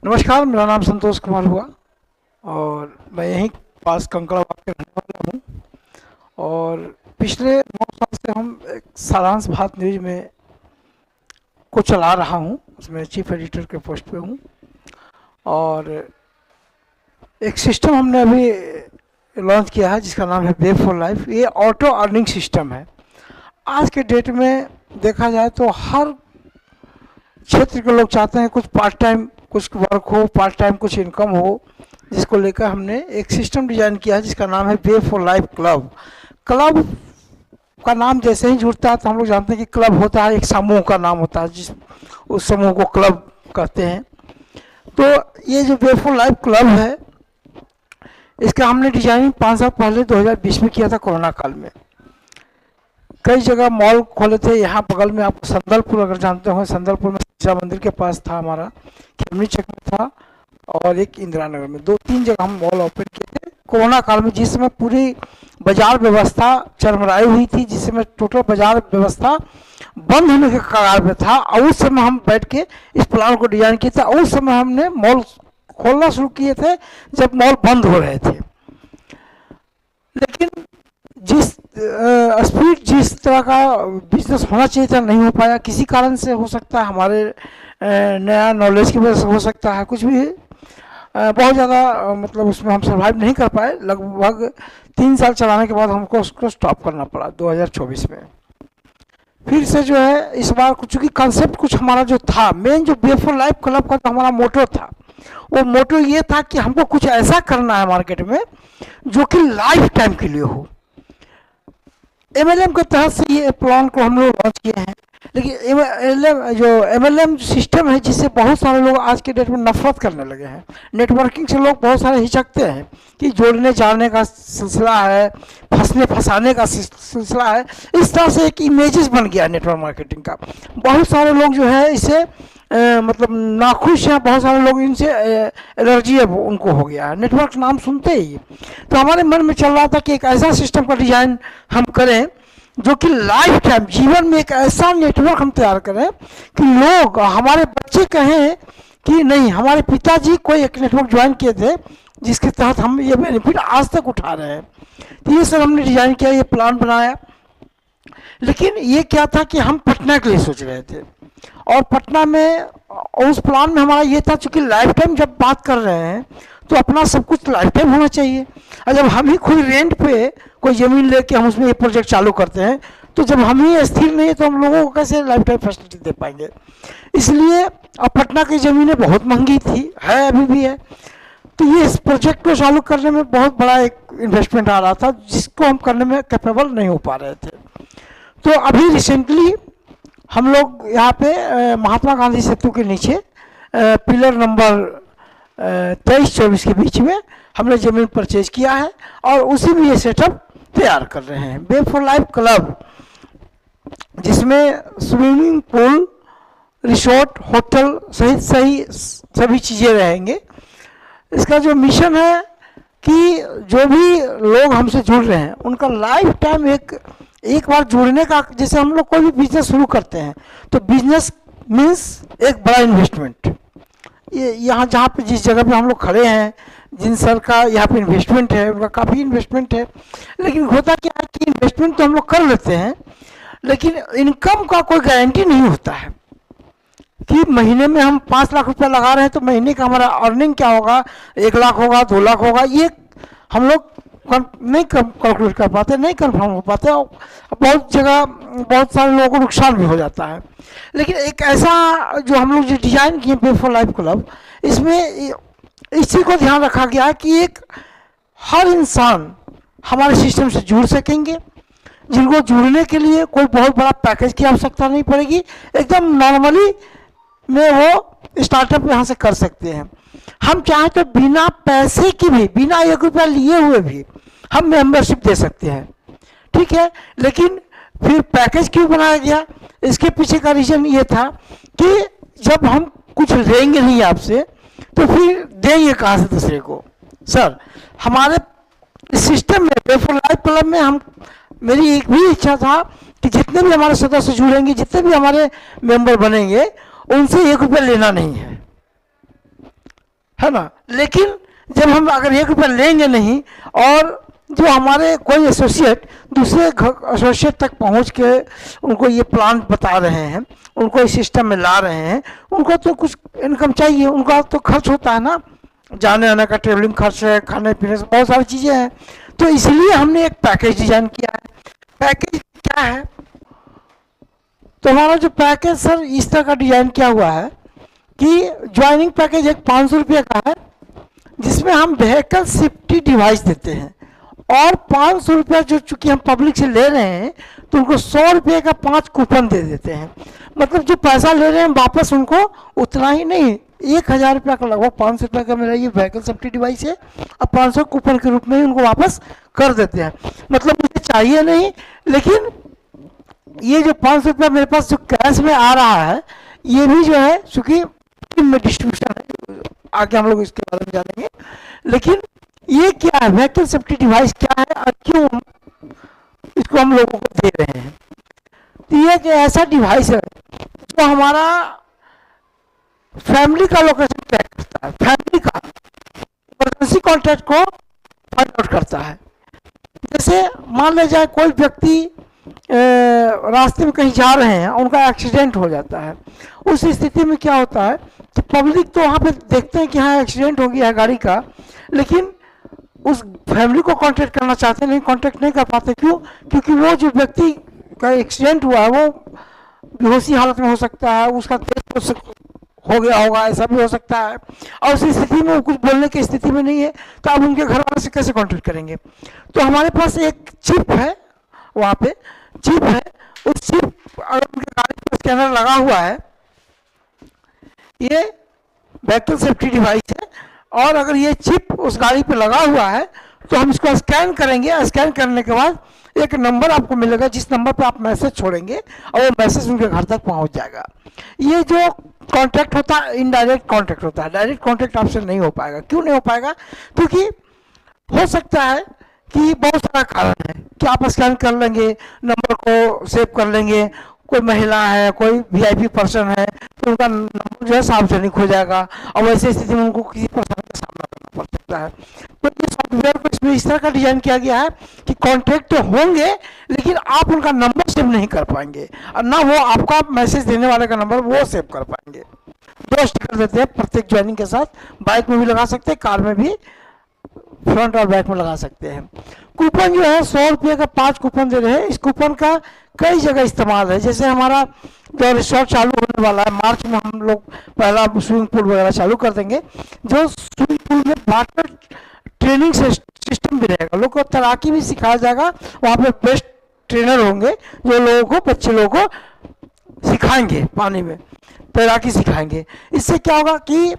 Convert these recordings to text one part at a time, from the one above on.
नमस्कार, मेरा नाम संतोष कुमार हुआ और मैं यहीं पास कंकड़ाबाग के रहने वाला हूँ। और पिछले 9 साल से हम एक सारांश भारत न्यूज़ में को चला रहा हूँ, उसमें चीफ एडिटर के पोस्ट पे हूँ। और एक सिस्टम हमने अभी लॉन्च किया है जिसका नाम है वेब फॉर लाइफ। ये ऑटो अर्निंग सिस्टम है। आज के डेट में देखा जाए तो हर क्षेत्र के लोग चाहते हैं कुछ पार्ट टाइम कुछ वर्क हो, पार्ट टाइम कुछ इनकम हो, जिसको लेकर हमने एक सिस्टम डिजाइन किया है जिसका नाम है web for life club. Club का नाम जैसे ही जुड़ता है तो हम लोग जानते हैं कि क्लब होता है, एक समूह का नाम होता है, जिस उस समूह को क्लब कहते हैं। तो ये जो वेब फॉर लाइफ क्लब है, इसका हमने डिजाइनिंग 5 साल पहले 2020 में किया था, कोरोना काल में। कई जगह मॉल खोले थे। यहाँ बगल में आपको संदलपुर, अगर जानते हो, संदलपुर में शिक्षा मंदिर के पास था हमारा, खेमनी चक में था, और एक इंदिरा नगर में, 2-3 जगह हम मॉल ओपन किए थे कोरोना काल में, जिस समय पूरी बाजार व्यवस्था चरमराई हुई थी, जिस समय टोटल बाजार व्यवस्था बंद होने के कगार पे था। और उस समय हम बैठ के इस प्लान को डिजाइन किया था। उस समय हमने मॉल खोलना शुरू किए थे जब मॉल बंद हो रहे थे। लेकिन जिस स्पीड जिस तरह का बिजनेस होना चाहिए था नहीं हो पाया, किसी कारण से हो सकता है, हमारे नया नॉलेज की वजह से हो सकता है, कुछ भी बहुत ज़्यादा मतलब उसमें हम सर्वाइव नहीं कर पाए। लगभग 3 साल चलाने के बाद हमको उसको स्टॉप करना पड़ा 2024 में। फिर से जो है इस बार कुछ, चूँकि कंसेप्ट कुछ हमारा जो था, मेन जो वेब फॉर लाइफ क्लब का जो हमारा मोटो था, वो मोटो ये था कि हमको कुछ ऐसा करना है मार्केट में जो कि लाइफ टाइम के लिए हो। एमएलएम के तहत से ये प्लान को हम लोग लॉन्च किए हैं। लेकिन एमएलएम सिस्टम है जिससे बहुत सारे लोग आज के डेट में नफरत करने लगे हैं। नेटवर्किंग से लोग बहुत सारे हिचकते हैं कि जोड़ने जाने का सिलसिला है, फंसने फंसाने का सिलसिला है। इस तरह से एक इमेजेस बन गया नेटवर्क मार्केटिंग का। बहुत सारे लोग जो है इससे मतलब नाखुश हैं, बहुत सारे लोग इनसे एलर्जी है उनको हो गया है नेटवर्क नाम सुनते ही। तो हमारे मन में चल रहा था कि एक ऐसा सिस्टम का डिज़ाइन हम करें जो कि लाइफ टाइम जीवन में एक ऐसा नेटवर्क हम तैयार करें कि लोग, हमारे बच्चे कहें कि नहीं, हमारे पिताजी कोई एक नेटवर्क ज्वाइन किए थे जिसके तहत हम ये बेनिफिट आज तक उठा रहे हैं। तो ये सर हमने डिज़ाइन किया, ये प्लान बनाया। लेकिन ये क्या था कि हम पटना के लिए सोच रहे थे, और पटना में उस प्लान में हमारा ये था, चूँकि लाइफ टाइम जब बात कर रहे हैं तो अपना सब कुछ लाइफ टाइम होना चाहिए। और जब हम ही खुद रेंट पे कोई ज़मीन लेके हम उसमें ये प्रोजेक्ट चालू करते हैं, तो जब हम ही स्थिर नहीं है तो हम लोगों को कैसे लाइफ टाइम फैसिलिटी दे पाएंगे। इसलिए अब पटना की ज़मीनें बहुत महंगी थी, है अभी भी है। तो ये इस प्रोजेक्ट को चालू करने में बहुत बड़ा एक इन्वेस्टमेंट आ रहा था, जिसको हम करने में कैपेबल नहीं हो पा रहे थे। तो अभी रिसेंटली हम लोग यहाँ पे महात्मा गांधी सेतु के नीचे पिलर नंबर 23-24 के बीच में हमने ज़मीन परचेज किया है, और उसी में ये सेटअप तैयार कर रहे हैं वेब फॉर लाइफ क्लब, जिसमें स्विमिंग पूल, रिसोर्ट, होटल सहित सभी चीज़ें रहेंगे। इसका जो मिशन है कि जो भी लोग हमसे जुड़ रहे हैं उनका लाइफ टाइम एक बार जुड़ने का, जैसे हम लोग कोई भी बिजनेस शुरू करते हैं तो बिजनेस मीन्स एक बड़ा इन्वेस्टमेंट। ये यहाँ जहाँ पे जिस जगह पे हम लोग खड़े हैं, जिन सर का यहाँ पे इन्वेस्टमेंट है, उनका काफ़ी इन्वेस्टमेंट है। लेकिन होता क्या है कि इन्वेस्टमेंट तो हम लोग कर लेते हैं, लेकिन इनकम का कोई गारंटी नहीं होता है कि महीने में हम 5 लाख रुपया लगा रहे हैं तो महीने का हमारा अर्निंग क्या होगा, 1 लाख होगा, 2 लाख होगा, ये हम लोग नहीं कैलकुलेट कर पाते, नहीं कन्फर्म हो पाते, और बहुत जगह बहुत सारे लोगों को नुकसान भी हो जाता है। लेकिन एक ऐसा जो हम लोग जो डिज़ाइन किए वेब फॉर लाइफ क्लब, इसमें इसी को ध्यान रखा गया है कि एक हर इंसान हमारे सिस्टम से जुड़ सकेंगे, जिनको जुड़ने के लिए कोई बहुत बड़ा पैकेज की आवश्यकता नहीं पड़ेगी। एकदम नॉर्मली में वो स्टार्टअप यहाँ से कर सकते हैं। हम चाहें तो बिना पैसे की भी, बिना 1 रुपया लिए हुए भी हम मेंबरशिप दे सकते हैं, ठीक है। लेकिन फिर पैकेज क्यों बनाया गया, इसके पीछे का रीज़न ये था कि जब हम कुछ लेंगे नहीं आपसे तो फिर देंगे कहाँ से दूसरे को। सर हमारे सिस्टम में वेब फॉर लाइफ क्लब में हम, मेरी एक भी इच्छा था कि जितने भी हमारे सदस्य जुड़ेंगे, जितने भी हमारे मेंबर बनेंगे, उनसे 1 रुपया लेना नहीं है। है ना। लेकिन जब हम अगर 1 रुपया लेंगे नहीं और जो हमारे कोई एसोसिएट दूसरे एसोसिएट तक पहुंच के उनको ये प्लान बता रहे हैं, उनको इस सिस्टम में ला रहे हैं, उनको तो कुछ इनकम चाहिए, उनका तो खर्च होता है ना, जाने आने का ट्रेवलिंग खर्च है, खाने पीने से बहुत सारी चीज़ें हैं। तो इसलिए हमने एक पैकेज डिजाइन किया है। पैकेज क्या है? तो हमारा जो पैकेज सर इस तरह का डिजाइन किया हुआ है कि ज्वाइनिंग पैकेज एक 500 रुपये का है, जिसमें हम व्हीकल सेफ्टी डिवाइस देते हैं, और 500 रुपया जो चूंकि हम पब्लिक से ले रहे हैं तो उनको 100 रुपये का 5 कूपन दे देते हैं। मतलब जो पैसा ले रहे हैं वापस उनको उतना ही नहीं, 1000 रुपया का लगभग 500 रुपये का मेरा ये व्हीकल सेफ्टी डिवाइस है, और 500 कूपन के रूप में ही उनको वापस कर देते हैं। मतलब मुझे चाहिए नहीं, लेकिन ये जो 500 रुपया मेरे पास जो कैश में आ रहा है, ये भी जो है चूँकि में डिस्ट्रीब्यूशन है, आगे हम लोग इसके बारे में जानेंगे। लेकिन ये क्या है, व्हीकल सेफ्टी डिवाइस क्या है और क्यों इसको हम लोगों को दे रहे हैं? तो ये एक ऐसा डिवाइस है जो हमारा फैमिली का लोकेशन ट्रैक करता है, फैमिली का इमरजेंसी कॉन्टैक्ट को फाइंड आउट करता है। जैसे मान ले जाए कोई व्यक्ति रास्ते में कहीं जा रहे हैं, उनका एक्सीडेंट हो जाता है, उस स्थिति में क्या होता है कि पब्लिक तो वहाँ पे देखते हैं कि हाँ एक्सीडेंट हो गया है गाड़ी का, लेकिन उस फैमिली को कांटेक्ट करना चाहते हैं, नहीं कांटेक्ट नहीं कर पाते। क्यों? क्योंकि वो जो व्यक्ति का एक्सीडेंट हुआ है वो बेहोशी हालत में हो सकता है, उसका तेज हो गया होगा, ऐसा भी हो सकता है, और उस स्थिति में वो कुछ बोलने की स्थिति में नहीं है, तो आप उनके घर वाले से कैसे कांटेक्ट करेंगे? तो हमारे पास एक चिप है, वहाँ पे चिप है, उस चिप अगर उनके गाड़ी पर स्कैनर लगा हुआ है, ये व्हीकल सेफ्टी डिवाइस है, और अगर ये चिप उस गाड़ी पे लगा हुआ है तो हम इसको स्कैन करेंगे। स्कैन करने के बाद एक नंबर आपको मिलेगा, जिस नंबर पे आप मैसेज छोड़ेंगे और वो मैसेज उनके घर तक पहुंच जाएगा। ये जो कांटेक्ट होता है इनडायरेक्ट कांटेक्ट होता है, डायरेक्ट कांटेक्ट आपसे नहीं हो पाएगा। क्यों नहीं हो पाएगा? क्योंकि हो सकता है कि बहुत सारा कारण है कि आप स्कैन कर लेंगे, नंबर को सेव कर लेंगे, कोई महिला है, कोई वीआईपी पर्सन है, तो उनका नंबर जो है सार्वजनिक हो जाएगा, और वैसे स्थिति में उनको किसी परेशानी का सामना करना पड़ सकता है। तो ये सॉफ्टवेयर को इसमें इस तरह का डिजाइन किया गया है कि कॉन्टैक्ट तो होंगे, लेकिन आप उनका नंबर सेव नहीं कर पाएंगे, और ना वो आपका मैसेज देने वाले का नंबर वो सेव कर पाएंगे। 2 स्टिकर देते हैं प्रत्येक ज्वाइनिंग के साथ, बाइक में भी लगा सकते हैं, कार में भी फ्रंट और बैक में लगा सकते हैं। कूपन जो है 100 रुपये का 5 कूपन दे रहे हैं। इस कूपन का कई जगह इस्तेमाल है। जैसे हमारा जो रिसोर्ट चालू होने वाला है मार्च में, हम लोग पहला स्विमिंग पूल वगैरह चालू कर देंगे, जो स्विमिंग पूल में वाटर ट्रेनिंग सिस्टम भी रहेगा, लोग को तैराकी भी सिखाया जाएगा। वहाँ पे बेस्ट ट्रेनर होंगे जो लोगों को, बच्चे लोगों को सिखाएंगे, पानी में तैराकी सिखाएंगे। इससे क्या होगा कि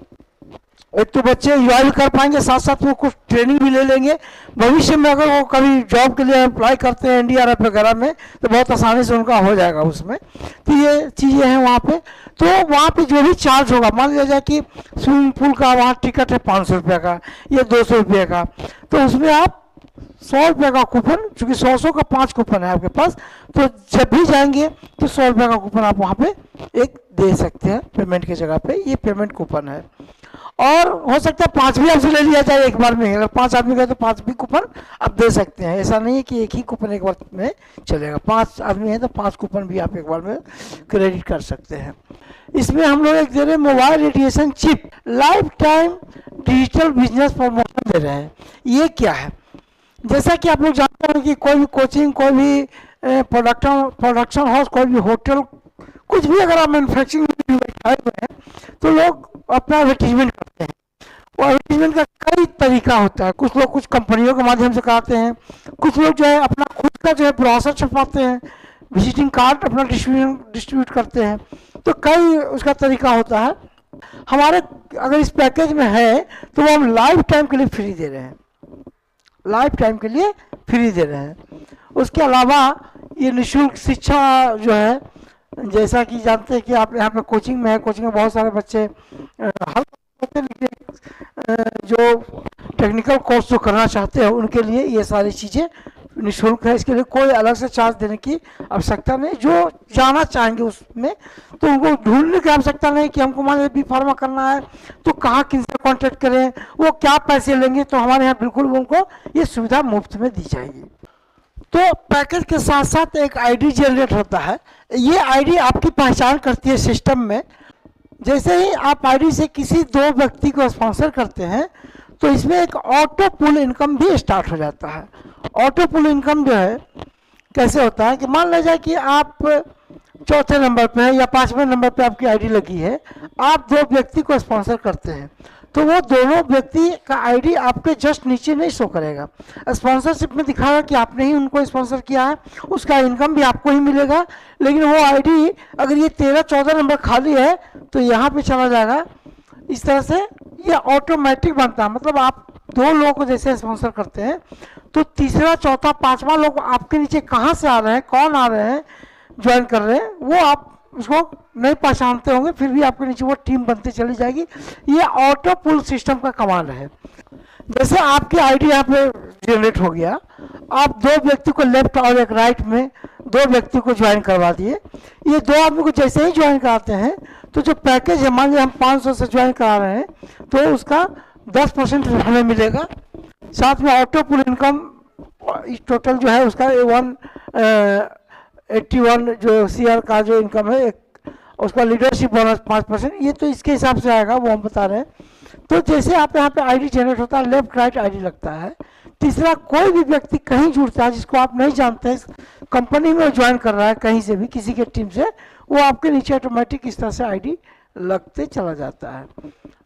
एक तो बच्चे एंजॉय भी कर पाएंगे, साथ साथ वो कुछ ट्रेनिंग भी ले लेंगे। भविष्य में अगर वो कभी जॉब के लिए अप्लाई करते हैं एनडीआरएफ वगैरह में, तो बहुत आसानी से उनका हो जाएगा उसमें। तो ये चीज़ें हैं वहाँ पे। तो वहाँ पे जो भी चार्ज होगा, मान लिया जाए कि स्विमिंग पूल का वहाँ टिकट है 500 रुपये का या 200 रुपये का, तो उसमें आप 100 रुपये का कूपन, चूँकि 100 का 5 कूपन है आपके पास, तो जब भी जाएंगे तो 100 रुपये का कूपन आप वहाँ पे एक दे सकते हैं पेमेंट की जगह पे। ये पेमेंट कूपन है। और हो सकता है 5 भी आपसे ले लिया जाए एक बार में। अगर 5 आदमी गए तो 5 भी कूपन आप दे सकते हैं। ऐसा नहीं है कि एक ही कूपन एक बार में चलेगा। 5 आदमी है तो 5 कूपन भी आप एक बार में क्रेडिट कर सकते हैं। इसमें हम लोग एक दे रहे हैं mobile radiation chip, life time digital business promotion दे रहे हैं। ये क्या है? जैसा कि आप लोग जानते हैं कि कोई भी कोचिंग, कोई भी प्रोडक्शन हाउस, कोई भी होटल, कुछ भी अगर आप मैन्युफैक्चरिंग में बैठाए हुए हैं तो लोग अपना एडवर्टीजमेंट करते हैं। और एडवर्टीजमेंट का कई तरीका होता है। कुछ लोग कुछ कंपनियों के माध्यम से कराते हैं, कुछ लोग जो है अपना खुद का जो है ब्रोशर छपवाते हैं, विजिटिंग कार्ड अपना डिस्ट्रीब्यूट करते हैं। तो कई उसका तरीका होता है। हमारे अगर इस पैकेज में है तो वो हम लाइफ टाइम के लिए फ्री दे रहे हैं, लाइफ टाइम के लिए फ्री दे रहे हैं। उसके अलावा ये निःशुल्क शिक्षा जो है, जैसा कि जानते हैं कि आप यहाँ पे कोचिंग में है, कोचिंग में बहुत सारे बच्चे हर होते हैं, लेकिन जो टेक्निकल कोर्स जो करना चाहते हैं उनके लिए ये सारी चीज़ें निःशुल्क है, इसके लिए कोई अलग से चार्ज देने की आवश्यकता नहीं। जो जाना चाहेंगे उसमें तो उनको ढूंढने की आवश्यकता नहीं कि हमको मान लीजिए बी फार्मा करना है तो कहाँ किनसे कांटेक्ट करें, वो क्या पैसे लेंगे, तो हमारे यहाँ बिल्कुल उनको ये सुविधा मुफ्त में दी जाएगी। तो पैकेज के साथ साथ एक आईडी जनरेट होता है। ये आईडी आपकी पहचान करती है सिस्टम में। जैसे ही आप आईडी से किसी दो व्यक्ति को स्पॉन्सर करते हैं तो इसमें एक ऑटो पुल इनकम भी स्टार्ट हो जाता है। ऑटो पुल इनकम जो है कैसे होता है कि मान लीजिए कि आप चौथे नंबर पे है या पांचवें नंबर पे आपकी आईडी लगी है, आप दो व्यक्ति को स्पॉन्सर करते हैं तो वो दोनों व्यक्ति का आईडी आपके जस्ट नीचे नहीं शो करेगा। स्पॉन्सरशिप में दिखाएगा कि आपने ही उनको स्पॉन्सर किया है, उसका इनकम भी आपको ही मिलेगा, लेकिन वो आईडी अगर ये 13-14 नंबर खाली है तो यहाँ पे चला जाएगा। इस तरह से ये ऑटोमेटिक बनता है। मतलब आप दो लोगों को जैसे स्पॉन्सर करते हैं तो तीसरा, चौथा, पांचवा लोग आपके नीचे कहाँ से आ रहे हैं, कौन आ रहे हैं, ज्वाइन कर रहे हैं, वो आप उसको नहीं पहचानते होंगे, फिर भी आपके नीचे वो टीम बनती चली जाएगी। ये ऑटो पुल सिस्टम का कमाल है। जैसे आपकी आईडी यहाँ पे जनरेट हो गया, आप दो व्यक्ति को लेफ्ट और एक राइट में दो व्यक्ति को ज्वाइन करवा दिए। ये दो आदमी को जैसे ही ज्वाइन कराते हैं तो जो पैकेज है, मान लीजिए हम 500 से ज्वाइन करा रहे हैं तो उसका 10% हमें मिलेगा। साथ में ऑटो पुल इनकम टोटल जो है उसका 181 जो सीआर का जो इनकम है, एक उसका लीडरशिप बोनस 5%, ये तो इसके हिसाब से आएगा, वो हम बता रहे हैं। तो जैसे आप यहाँ पे आईडी जनरेट होता है, लेफ्ट राइट आईडी लगता है। तीसरा, कोई भी व्यक्ति कहीं जुड़ता है जिसको आप नहीं जानते हैं, कंपनी में ज्वाइन कर रहा है कहीं से भी, किसी के टीम से, वो आपके नीचे ऑटोमेटिक इस तरह से आईडी लगते चला जाता है।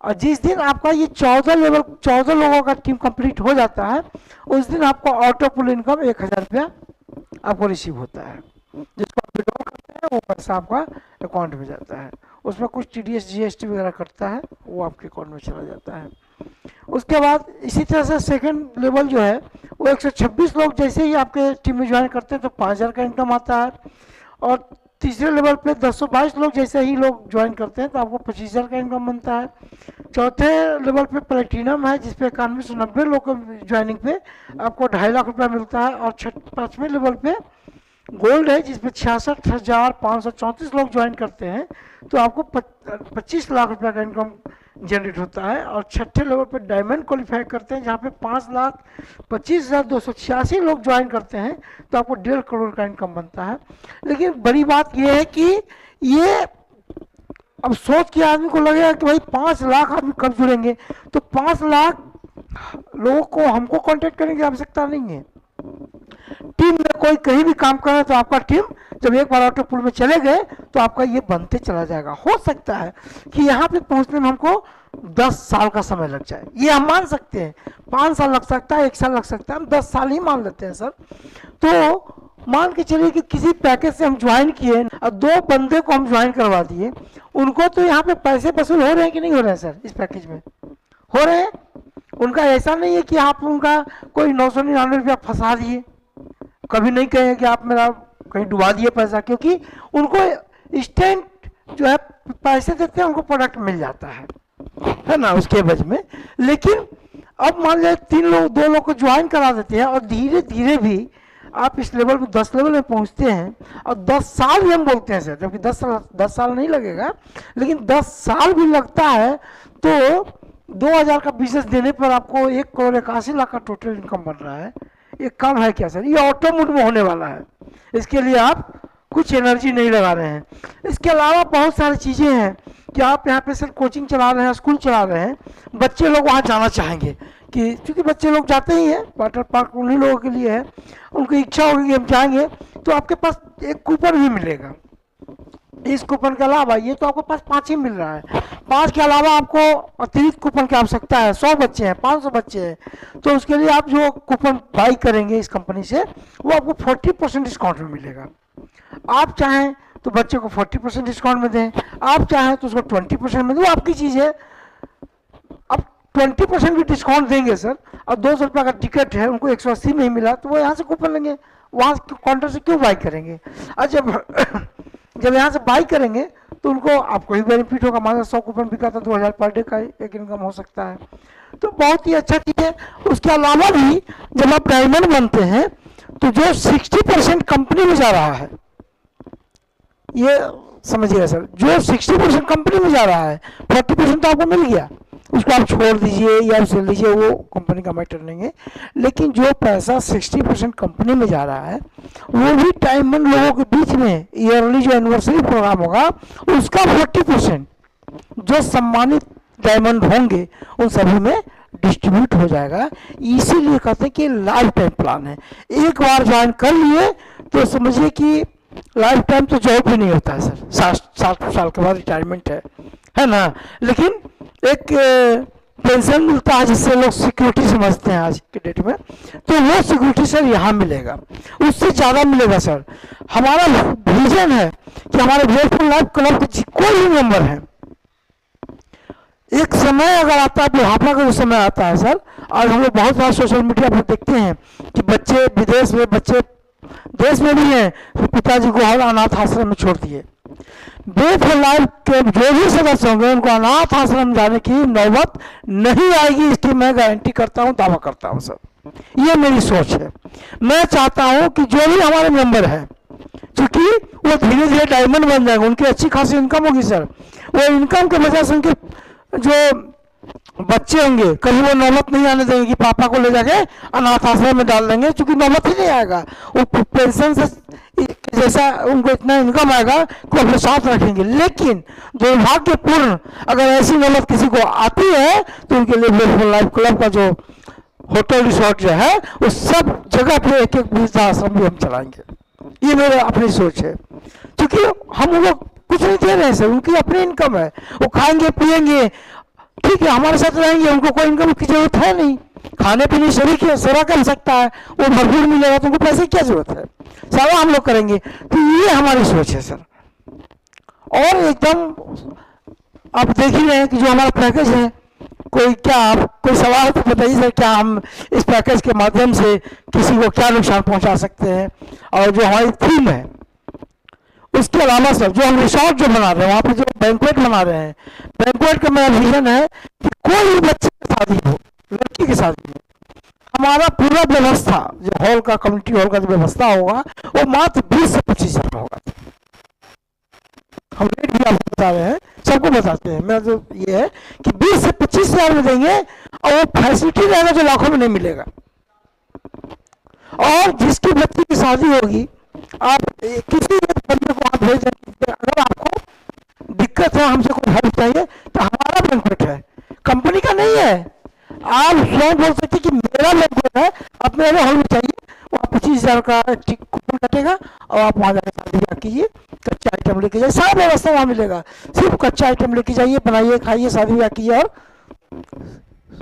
और जिस दिन आपका ये 14 लोगों का टीम कंप्लीट हो जाता है, उस दिन आपको ऑटो पुल इनकम 1000 रुपया आपको रिसीव होता है। जिसको आप विड्रॉ करते हैं वो पैसा आपका अकाउंट में जाता है, उसमें कुछ टीडीएस जीएसटी वगैरह कटता है, वो आपके अकाउंट में चला जाता है। उसके बाद इसी तरह से सेकंड लेवल जो है वो 126 लोग जैसे ही आपके टीम में ज्वाइन करते हैं तो 5000 का इनकम आता है। और तीसरे लेवल पे 222 लोग जैसे ही लोग ज्वाइन करते हैं तो आपको 25000 का इनकम बनता है। चौथे लेवल पे प्लेटिनम है जिसपे 9190 लोग ज्वाइनिंग पे आपको 2.5 लाख रुपया मिलता है। और पाँचवें लेवल पे गोल्ड है जिसपे 66,534 लोग ज्वाइन करते हैं तो आपको 25 लाख रुपया का इनकम जनरेट होता है। और छठे लेवल पे डायमंड क्वालिफाई करते हैं जहाँ पे 5,25,286 लोग ज्वाइन करते हैं तो आपको 1.5 करोड़ का इनकम बनता है। लेकिन बड़ी बात यह है कि ये अब सोच के आदमी को लगेगा कि भाई 5 लाख आदमी कब जुड़ेंगे, तो 5 लाख लोगों को हमको कांटेक्ट करने की आवश्यकता नहीं है। टीम में कोई कहीं भी काम कर रहा है तो आपका टीम जब एक बार ऑटो पुल में चले गए तो आपका ये बनते चला जाएगा। हो सकता है कि यहाँ पे पहुंचने में हमको 10 साल का समय लग जाए, ये हम मान सकते हैं। 5 साल लग सकता है, 1 साल लग सकता है, हम 10 साल ही मान लेते हैं सर। तो मान के चलिए कि किसी पैकेज से हम ज्वाइन किए और 2 बंदे को हम ज्वाइन करवा दिए, उनको तो यहाँ पे पैसे वसूल हो रहे हैं कि नहीं हो रहे हैं सर? इस पैकेज में हो रहे हैं। उनका ऐसा नहीं है कि आप उनका कोई 999 रुपया फंसा दिए, कभी नहीं कहें कि आप मेरा कहीं डुबा दिए पैसा, क्योंकि उनको इंस्टेंट जो है पैसे देते हैं, उनको प्रोडक्ट मिल जाता है ना, उसके एवज में। लेकिन अब मान लीजिए 2 लोग को ज्वाइन करा देते हैं और धीरे धीरे भी आप इस लेवल में 10 लेवल में पहुंचते हैं और 10 साल भी हम बोलते हैं सर, जबकि 10 साल नहीं लगेगा, लेकिन 10 साल भी लगता है तो 2000 का बिजनेस देने पर आपको 1,81,00,000 का टोटल इनकम बन रहा है। ये कम है क्या सर? ये ऑटो मोड में होने वाला है, इसके लिए आप कुछ एनर्जी नहीं लगा रहे हैं। इसके अलावा बहुत सारी चीज़ें हैं कि आप यहाँ पे सर कोचिंग चला रहे हैं, स्कूल चला रहे हैं, बच्चे लोग वहाँ जाना चाहेंगे कि क्योंकि बच्चे लोग जाते ही हैं, वाटर पार्क उन्हीं लोगों के लिए है, उनकी इच्छा होगी कि हम जाएंगे, तो आपके पास एक कूपन भी मिलेगा। इस कूपन के अलावा ये तो आपके पास 5 ही मिल रहा है, 5 के अलावा आपको अतिरिक्त कूपन की आवश्यकता है। 100 बच्चे हैं, 500 बच्चे हैं, तो उसके लिए आप जो कूपन बाई करेंगे इस कंपनी से वो आपको 40% डिस्काउंट में मिलेगा। आप चाहें तो बच्चे को 40% डिस्काउंट में दें, आप चाहें तो उसको 20% में दें, आपकी चीज़ है। अब 20% भी डिस्काउंट देंगे सर, और 200 रुपये का टिकट है, उनको 180 में ही मिला तो वो यहाँ से कूपन लेंगे, वहाँ काउंटर से क्यों बाई करेंगे? और जब यहाँ से बाई करेंगे तो उनको आपको ही बेनिफिट होगा। मान लो 100 कूपन बिका था, 2000 पर डे का एक इनकम हो सकता है, तो बहुत ही अच्छा चीज़ है। उसके अलावा भी जब आप डायमंड बनते हैं तो जो 60% कंपनी में जा रहा है, ये समझिएगा सर, जो 60% कंपनी में जा रहा है, 40% तो आपको मिल गया, उसको आप छोड़ दीजिए या उसे लीजिए, वो कंपनी का मैटर नहीं है। लेकिन जो पैसा 60% कंपनी में जा रहा है, वो भी डायमंड लोगों के बीच में ईयरली जो एनिवर्सरी प्रोग्राम होगा उसका 40% जो सम्मानित डायमंड होंगे उन सभी में डिस्ट्रीब्यूट हो जाएगा। इसीलिए कहते हैं कि लाइफ टाइम प्लान है। एक बार ज्वाइन कर लिए तो समझिए कि लाइफ टाइम तो जॉब भी नहीं होता है सर, 60 साल के बाद रिटायरमेंट है ना। लेकिन एक पेंशन मिलता है जिससे लोग सिक्योरिटी समझते हैं आज के डेट में, तो वो सिक्योरिटी सर यहाँ मिलेगा, उससे ज़्यादा मिलेगा सर। हमारा विजन है कि हमारे वेलफेयर लाइफ क्लब के कोई भी मेंबर है, एक समय अगर आता है, बुढ़ापा का जो समय आता है सर, आज हम लोग बहुत सारा सोशल मीडिया पर देखते हैं कि बच्चे विदेश में, बच्चे देश में भी हैं, तो पिताजी को हर अनाथ आश्रम में छोड़ दिए। वेलफेयर लाइफ के जो भी सदस्य होंगे उनको अनाथ आश्रम जाने की नौबत नहीं आएगी, इसकी मैं गारंटी करता हूँ, दावा करता हूँ सर। ये मेरी सोच है। मैं चाहता हूँ कि जो भी हमारे मेंबर हैं, क्योंकि वो धीरे धीरे डायमंड बन जाएंगे, उनकी अच्छी खासी इनकम होगी सर, वो इनकम के वजह से उनके जो बच्चे होंगे कहीं वो नौबत नहीं आने देंगे कि पापा को ले जाके अनाथ आश्रम में डाल देंगे, क्योंकि नौबत ही नहीं आएगा। वो पेंशन से जैसा उनको इतना इनकम आएगा को अपने साथ रखेंगे। लेकिन दुर्भाग्यपूर्ण अगर ऐसी नौबत किसी को आती है तो उनके लिए वेलफेयर लाइफ क्लब का जो होटल रिसोर्ट जो है वो सब जगह पे एक एक वृद्धाश्रम भी हम चलाएंगे। ये मेरा अपनी सोच है, क्योंकि हम लोग कुछ नहीं दे रहे हैं सर, उनकी अपनी इनकम है, वो खाएंगे पिएंगे, ठीक है, हमारे साथ रहेंगे, उनको कोई इनकम की जरूरत है नहीं, खाने पीने शरीर की सेवा कर सकता है, वो भरपूर मिलेगा तो उनको पैसे की क्या जरूरत है, सेवा हम लोग करेंगे। तो ये हमारी सोच है सर। और एकदम आप देख ही रहे हैं कि जो हमारा पैकेज है, कोई क्या आप कोई सवाल तो बताइए सर, क्या हम इस पैकेज के माध्यम से किसी को क्या नुकसान पहुंचा सकते हैं। और जो हमारी थीम है उसके अलावा सर, जो हम रिसोर्ट जो बना रहे हैं, वहाँ पे जो बैंक्वेट बना रहे हैं, बैंक्वेट का मेरा विजन है कि कोई भी बच्चे की शादी हो, लड़की की शादी हो, हमारा पूरा व्यवस्था जो हॉल का, कम्युनिटी हॉल का जो व्यवस्था होगा वो मात्र 20 से 25 हजार में होगा। हम रेट भी आपको बता रहे हैं, सबको बताते हैं। मेरा जो ये है कि 20 से 25 हजार में देंगे और वो फैसिलिटी रहेगा जो लाखों में नहीं मिलेगा। और जिसकी बच्ची की शादी होगी, आप किसी एक बंदे को आप भेज दें, अगर आपको दिक्कत है, हमसे कोई हेल्प चाहिए, तो हमारा बैंक्वेट है, कंपनी का नहीं है। आप स्वयं बोल सकते कि मेरा बैंक्वेट है, आप मेरे हॉल में चाहिए, वो 25,000 का कूपन कटेगा और आप वहाँ जाकर शादी ब्याह कीजिए, कच्चा आइटम लेके जाइए, सारा व्यवस्था वहाँ मिलेगा। सिर्फ कच्चा आइटम लेके जाइए, बनाइए, खाइए, शादी ब्याह कीजिए और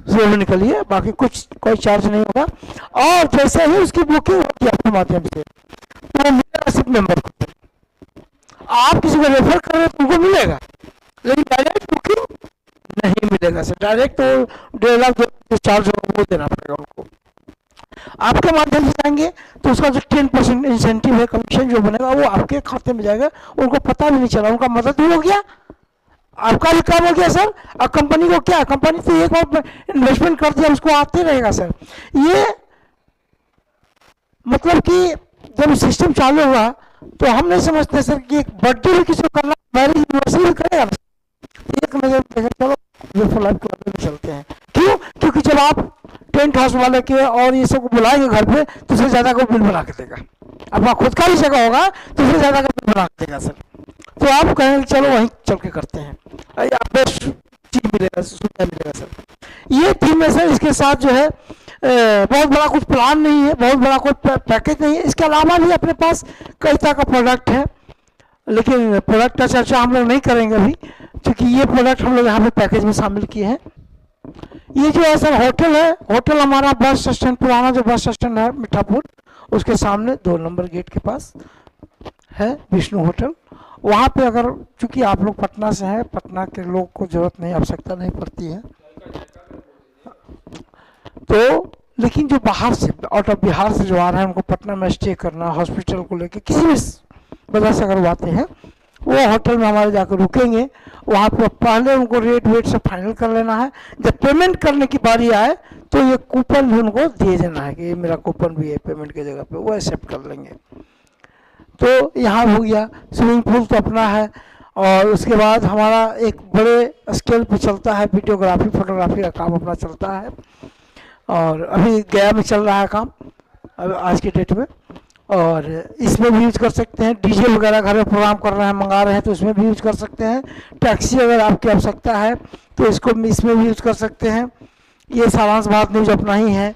जरूर निकलिए, बाकी कुछ कोई चार्ज नहीं होगा। और जैसे ही उसकी बुकिंग होगी आपके माध्यम से, तो मेरा सिर्फ मेंबर को, आप किसी को रेफर कर रहे हैं तो उनको मिलेगा, लेकिन डायरेक्ट बुकिंग नहीं मिलेगा सर। डायरेक्ट तो 1.5 लाख जो चार्ज होगा वो देना पड़ेगा उनको। आपके माध्यम से जाएंगे तो उसका जो 10% इंसेंटिव है, कमीशन जो बनेगा वो आपके खाते में जाएगा, उनको पता भी नहीं चला, उनका मदद भी हो गया, आपका भी काम हो गया सर। और कंपनी को क्या, कंपनी तो एक बार इन्वेस्टमेंट कर दिया उसको आते रहेगा सर। ये मतलब कि जब सिस्टम चालू हुआ तो हम नहीं समझते सर कि एक बर्थडे भी किसी को करना, मैरिज एनिवर्सरी भी करेगा, एक नजर देखें चलो वेलफेयर लाइफ क्लब में चलते हैं। क्यों? क्योंकि जब आप टेंट हाउस वाले के और ये सब बुलाएंगे घर पे तो उससे ज्यादा को बिल बना के देगा, आपका खुद का भी जगह होगा तो उससे ज्यादा का बिल बना के देगा सर। तो आप कहेंगे चलो वहीं चल के करते हैं, बेस्ट चीज मिलेगा, सुविधा मिलेगा सर। ये थीम है सर। इसके साथ जो है बहुत बड़ा कुछ प्लान नहीं है, बहुत बड़ा कोई पैकेज नहीं है। इसके अलावा भी अपने पास कई तरह का प्रोडक्ट है, लेकिन प्रोडक्ट का चर्चा हम लोग नहीं करेंगे अभी, क्योंकि ये प्रोडक्ट हम लोग यहाँ पे पैकेज में शामिल किए हैं। ये जो है सर होटल है, होटल हमारा बस स्टैंड, पुराना जो बस स्टैंड है मीठापुर, उसके सामने 2 नंबर गेट के पास है विष्णु होटल। वहाँ पे अगर, चूंकि आप लोग पटना से हैं, पटना के लोग को जरूरत नहीं, आवश्यकता नहीं पड़ती है, तो लेकिन जो बाहर से, आउट ऑफ बिहार से जो आ रहे हैं, उनको पटना में स्टे करना, हॉस्पिटल को लेके किसी भी वजह से अगर वो आते हैं, वो होटल में हमारे जाकर रुकेंगे। वहाँ पर पहले उनको रेट वेट से फाइनल कर लेना है, जब पेमेंट करने की बारी आए तो ये कूपन भी उनको दिए जाना है कि ये मेरा कूपन भी है पेमेंट की जगह पे, वो एक्सेप्ट कर लेंगे। तो यहाँ हो गया। स्विमिंग पूल तो अपना है। और उसके बाद हमारा एक बड़े स्केल पे चलता है वीडियोग्राफी फोटोग्राफी का काम अपना चलता है, और अभी गया में चल रहा है काम अब आज के डेट में। और इसमें भी यूज कर सकते हैं, डीजे वगैरह घर में प्रोग्राम कर रहे हैं मंगा रहे हैं तो इसमें भी यूज कर सकते हैं। टैक्सी अगर आपकी आवश्यकता है तो इसको इसमें भी यूज कर सकते हैं। ये सारांश भारत न्यूज अपना ही है।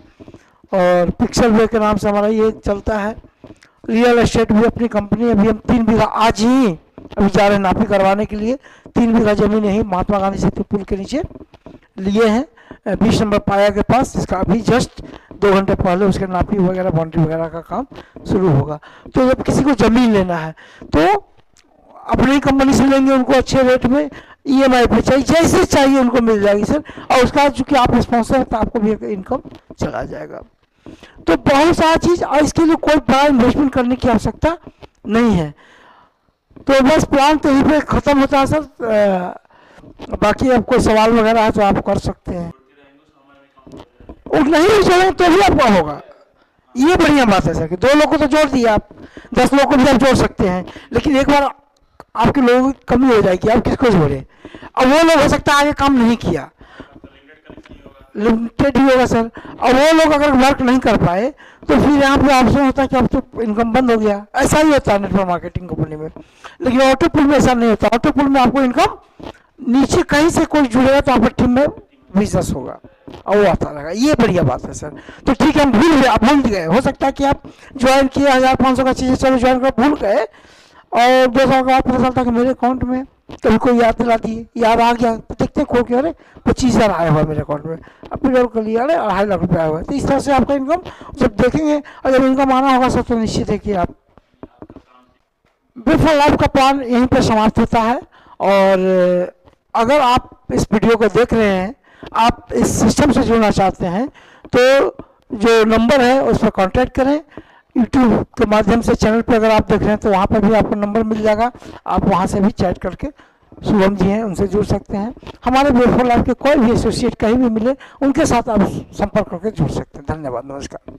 और पिक्सल वे के नाम से हमारा ये चलता है। रियल एस्टेट भी अपनी कंपनी, अभी हम 3 बीघा आज ही अभी जा रहे हैं नापी करवाने के लिए। 3 बीघा जमीन यही महात्मा गांधी सेतु पुल के नीचे लिए हैं 20 नंबर पाया के पास, जिसका अभी जस्ट 2 घंटे पहले उसके नापी वगैरह बाउंड्री वगैरह का काम शुरू होगा। तो जब किसी को ज़मीन लेना है तो अपनी ही कंपनी से लेंगे, उनको अच्छे रेट में EMI पे चाहिए, जैसे चाहिए उनको मिल जाएगी सर। और उसका चूँकि आप स्पॉन्सर है तो आपको भी इनकम चला जाएगा। तो बहुत सारा चीज़, और इसके लिए कोई बड़ा इन्वेस्टमेंट करने की आवश्यकता नहीं है। तो बस प्लान तो यहीं पे ख़त्म होता है सर। बाकी अब कोई सवाल वगैरह है तो आप कर सकते हैं। और नहीं जोड़ें तो भी आपका होगा, ये बढ़िया बात है सर कि 2 लोग को तो जोड़ दिया आप, 10 लोग को भी आप जोड़ सकते हैं। लेकिन एक बार आपके लोगों की कमी हो जाएगी, आप किसको जोड़ें। अब वो लोग हो सकता है आगे काम नहीं किया, लिमिटेड ही होगा सर। और वो लोग अगर वर्क नहीं कर पाए तो फिर यहाँ पे ऑप्शन होता है कि अब तो इनकम बंद हो गया। ऐसा ही होता है नेटवर्क मार्केटिंग कंपनी में। लेकिन ऑटो पुल में ऐसा नहीं होता। ऑटो पुल में आपको इनकम नीचे कहीं से कोई जुड़ेगा तो आपकी टीम में बिजनेस होगा और वो आता रहेगा। ये बढ़िया बात है सर। तो ठीक है, हम भूल गए, हो सकता है कि आप ज्वाइन किए 1500 का चीज़ें चलो ज्वाइन कर भूल गए, और 2 साल के बाद पता चलता कि मेरे अकाउंट में कभी कोई याद दिला दिए, याद आ गया तो देखते खोल के, अरे 25,000 आया हुआ मेरे अकाउंट में, अब फिर कर लिया, अरे 2.5 लाख रुपये आया हुआ है। तो इस तरह से आपका इनकम जब देखेंगे, और जब इनकम आना होगा सर तो निश्चित है कि आप बिफोर लाइफ का प्लान यहीं पर समाप्त होता है। और अगर आप इस वीडियो को देख रहे हैं, आप इस सिस्टम से जुड़ना चाहते हैं तो जो नंबर है उस पर कॉन्टैक्ट करें। यूट्यूब के माध्यम से चैनल पे अगर आप देख रहे हैं तो वहाँ पर भी आपको नंबर मिल जाएगा, आप वहाँ से भी चैट करके शुभम जी हैं उनसे जुड़ सकते हैं। हमारे बिफोर लाइफ के कोई भी एसोसिएट कहीं भी मिले उनके साथ आप संपर्क करके जुड़ सकते हैं। धन्यवाद, नमस्कार।